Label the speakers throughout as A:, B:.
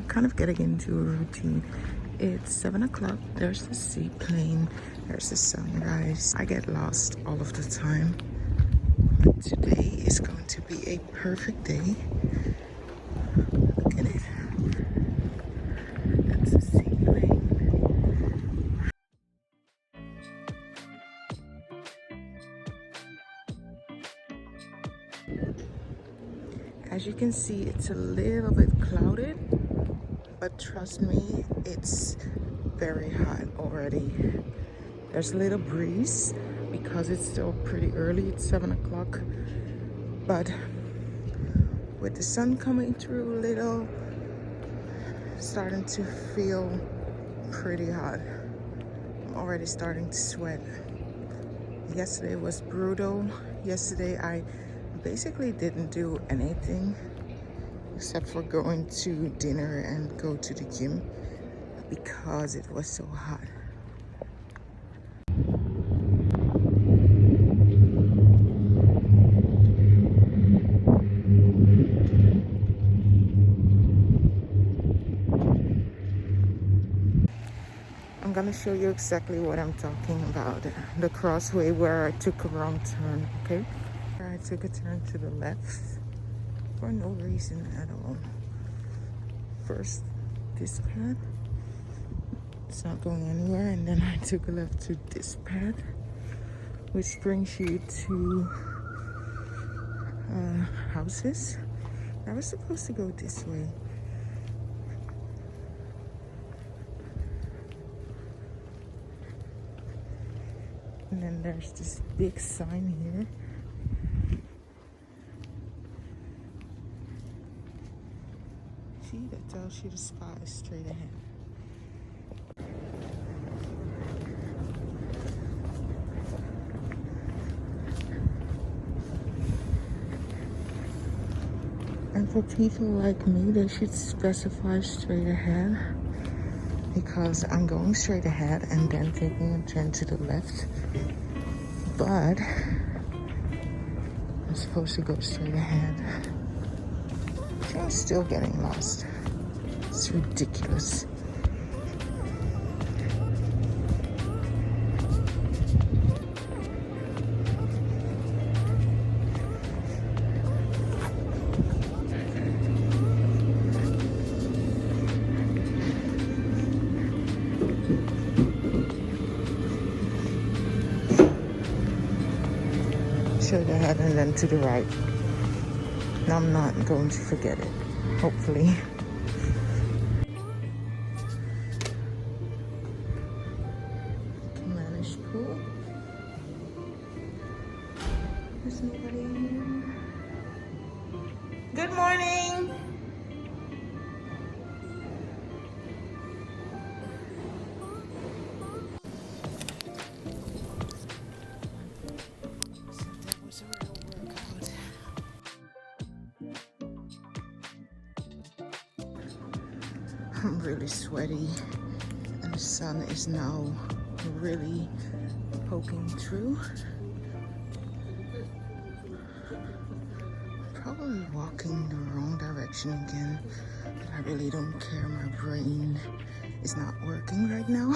A: kind of getting into a routine. It's 7 o'clock. There's the seaplane. There's the sunrise. I get lost all of the time. But today is going to be a perfect day. Look at it. That's the seaplane. As you can see, it's a little bit clouded, but trust me, it's very hot already. There's a little breeze because it's still pretty early. It's 7 o'clock, but with the sun coming through a little, starting to feel pretty hot. I'm already starting to sweat. Yesterday was brutal. Yesterday I basically didn't do anything except for going to dinner and go to the gym because it was so hot. I'm gonna show you exactly what I'm talking about. The crossway where I took a wrong turn, okay? I took a turn to the left for no reason at all. First, this path, it's not going anywhere, and then I took a left to this path, which brings you to houses. I was supposed to go this way. And then there's this big sign here. See, that tells you the spot is straight ahead. And for people like me, they should specify straight ahead, because I'm going straight ahead and then taking a turn to the left. But I'm supposed to go straight ahead. I'm still getting lost. It's ridiculous. Straight ahead and then to the right. Now I'm not going to forget it, hopefully. Managed pool. There's nobody here. Good morning. I'm really sweaty and the sun is now really poking through. Probably walking the wrong direction again, but I really don't care. My brain is not working right now.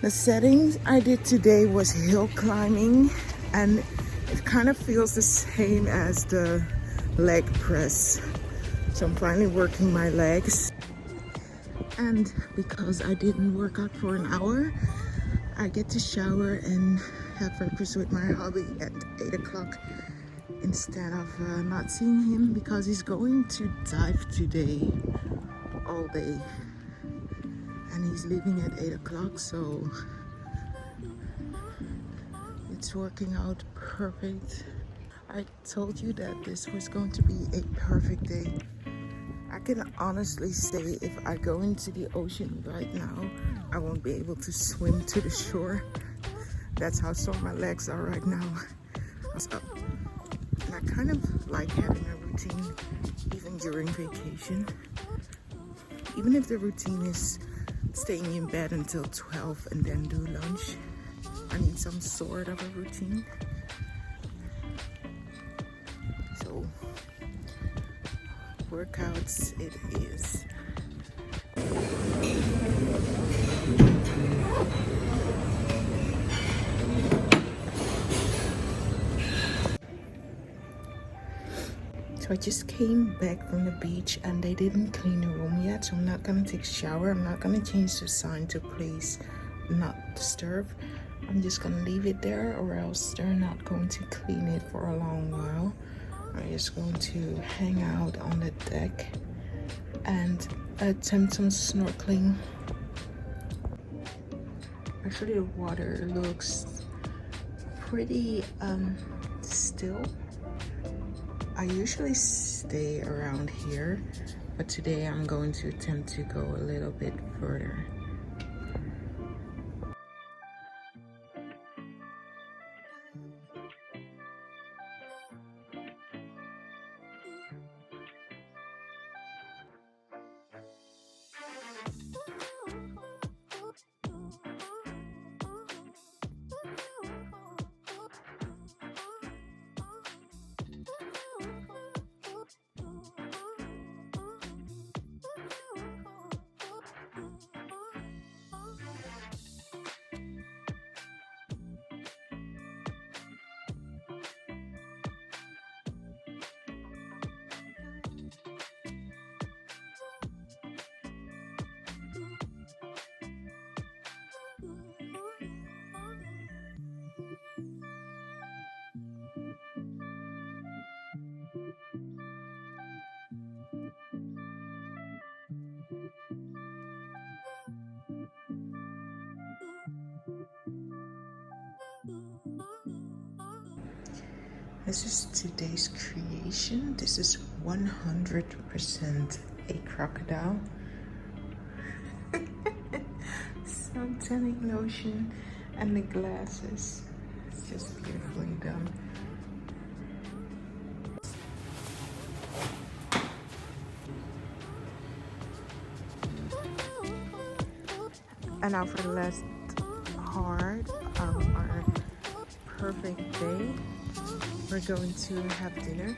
A: The settings I did today was hill climbing, and it kind of feels the same as the leg press. So I'm finally working my legs. And because I didn't work out for an hour, I get to shower and have breakfast with my hubby at 8 o'clock instead of not seeing him, because he's going to dive today all day. And he's leaving at 8 o'clock, so it's working out perfect. I told you that this was going to be a perfect day. I can honestly say if I go into the ocean right now, I won't be able to swim to the shore. That's how sore my legs are right now. So, and I kind of like having a routine even during vacation. Even if the routine is staying in bed until 12 and then do lunch, I need some sort of a routine. So workouts it is. So I just came back from the beach and they didn't clean the room yet, so I'm not gonna take a shower. I'm not gonna change the sign to please not disturb. I'm just gonna leave it there, or else they're not going to clean it for a long while. I'm just going to hang out on the deck and attempt some snorkeling. Actually, the water looks pretty still. I usually stay around here, but today I'm going to attempt to go a little bit further. This is today's creation. This is 100% a crocodile. Sun tanning lotion and the glasses. It's just beautifully done. And now for the last part of our perfect day, we're going to have dinner.